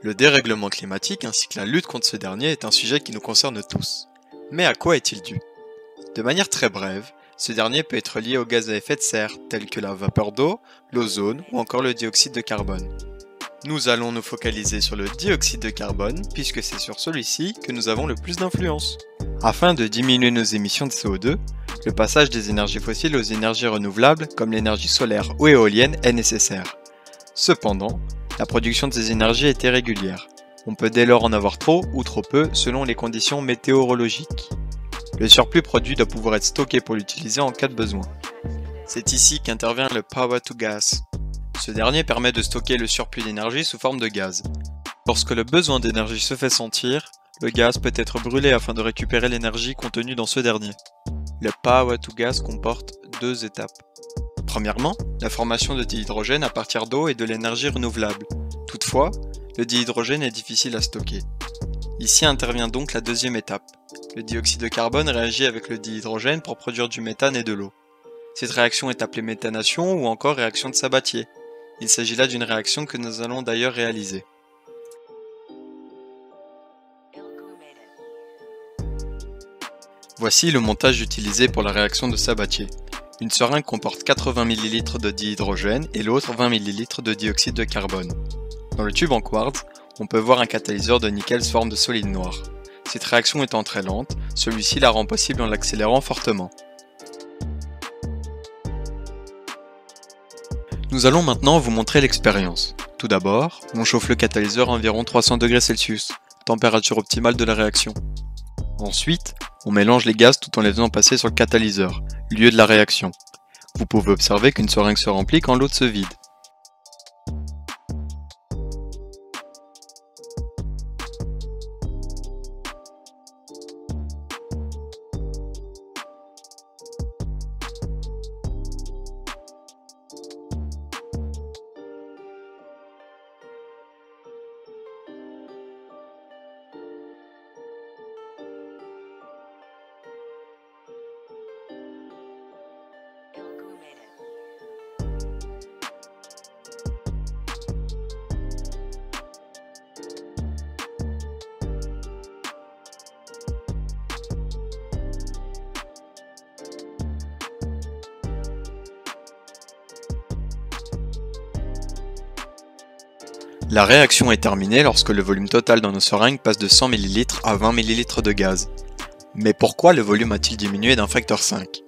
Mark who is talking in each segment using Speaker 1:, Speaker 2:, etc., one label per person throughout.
Speaker 1: Le dérèglement climatique ainsi que la lutte contre ce dernier est un sujet qui nous concerne tous. Mais à quoi est-il dû? De manière très brève, ce dernier peut être lié aux gaz à effet de serre tels que la vapeur d'eau, l'ozone ou encore le dioxyde de carbone. Nous allons nous focaliser sur le dioxyde de carbone puisque c'est sur celui-ci que nous avons le plus d'influence. Afin de diminuer nos émissions de CO2, le passage des énergies fossiles aux énergies renouvelables comme l'énergie solaire ou éolienne est nécessaire. Cependant, la production de ces énergies est irrégulière. On peut dès lors en avoir trop ou trop peu selon les conditions météorologiques. Le surplus produit doit pouvoir être stocké pour l'utiliser en cas de besoin. C'est ici qu'intervient le Power to Gas. Ce dernier permet de stocker le surplus d'énergie sous forme de gaz. Lorsque le besoin d'énergie se fait sentir, le gaz peut être brûlé afin de récupérer l'énergie contenue dans ce dernier. Le Power to Gas comporte deux étapes. Premièrement, la formation de dihydrogène à partir d'eau et de l'énergie renouvelable. Toutefois, le dihydrogène est difficile à stocker. Ici intervient donc la deuxième étape. Le dioxyde de carbone réagit avec le dihydrogène pour produire du méthane et de l'eau. Cette réaction est appelée méthanation ou encore réaction de Sabatier. Il s'agit là d'une réaction que nous allons d'ailleurs réaliser. Voici le montage utilisé pour la réaction de Sabatier. Une seringue comporte 80 ml de dihydrogène et l'autre 20 ml de dioxyde de carbone. Dans le tube en quartz, on peut voir un catalyseur de nickel sous forme de solide noir. Cette réaction étant très lente, celui-ci la rend possible en l'accélérant fortement. Nous allons maintenant vous montrer l'expérience. Tout d'abord, on chauffe le catalyseur à environ 300 degrés Celsius, température optimale de la réaction. Ensuite, on mélange les gaz tout en les faisant passer sur le catalyseur, lieu de la réaction. Vous pouvez observer qu'une seringue se remplit quand l'autre se vide. La réaction est terminée lorsque le volume total dans nos seringues passe de 100 ml à 20 ml de gaz. Mais pourquoi le volume a-t-il diminué d'un facteur 5?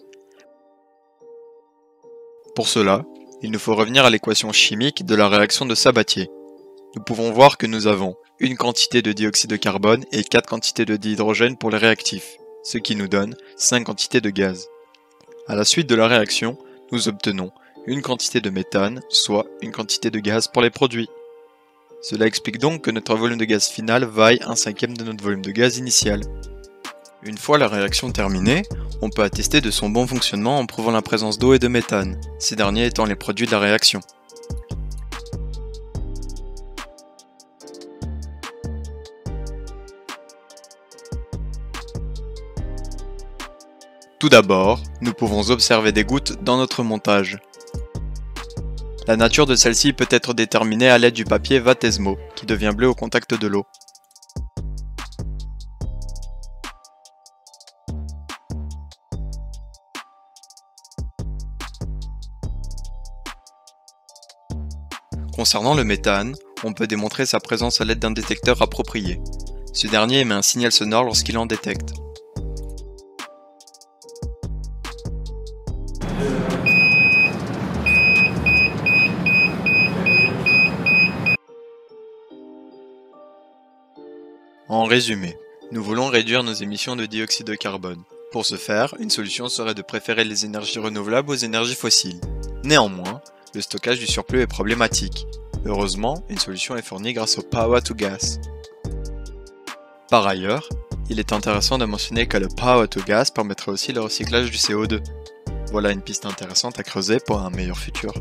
Speaker 1: Pour cela, il nous faut revenir à l'équation chimique de la réaction de Sabatier. Nous pouvons voir que nous avons une quantité de dioxyde de carbone et 4 quantités de dihydrogène pour les réactifs, ce qui nous donne 5 quantités de gaz. À la suite de la réaction, nous obtenons une quantité de méthane, soit une quantité de gaz pour les produits. Cela explique donc que notre volume de gaz final vaille 1/5 de notre volume de gaz initial. Une fois la réaction terminée, on peut attester de son bon fonctionnement en prouvant la présence d'eau et de méthane, ces derniers étant les produits de la réaction. Tout d'abord, nous pouvons observer des gouttes dans notre montage. La nature de celle-ci peut être déterminée à l'aide du papier Vatesmo, qui devient bleu au contact de l'eau. Concernant le méthane, on peut démontrer sa présence à l'aide d'un détecteur approprié. Ce dernier émet un signal sonore lorsqu'il en détecte. En résumé, nous voulons réduire nos émissions de dioxyde de carbone. Pour ce faire, une solution serait de préférer les énergies renouvelables aux énergies fossiles. Néanmoins, le stockage du surplus est problématique. Heureusement, une solution est fournie grâce au Power to Gas. Par ailleurs, il est intéressant de mentionner que le Power to Gas permettrait aussi le recyclage du CO2. Voilà une piste intéressante à creuser pour un meilleur futur.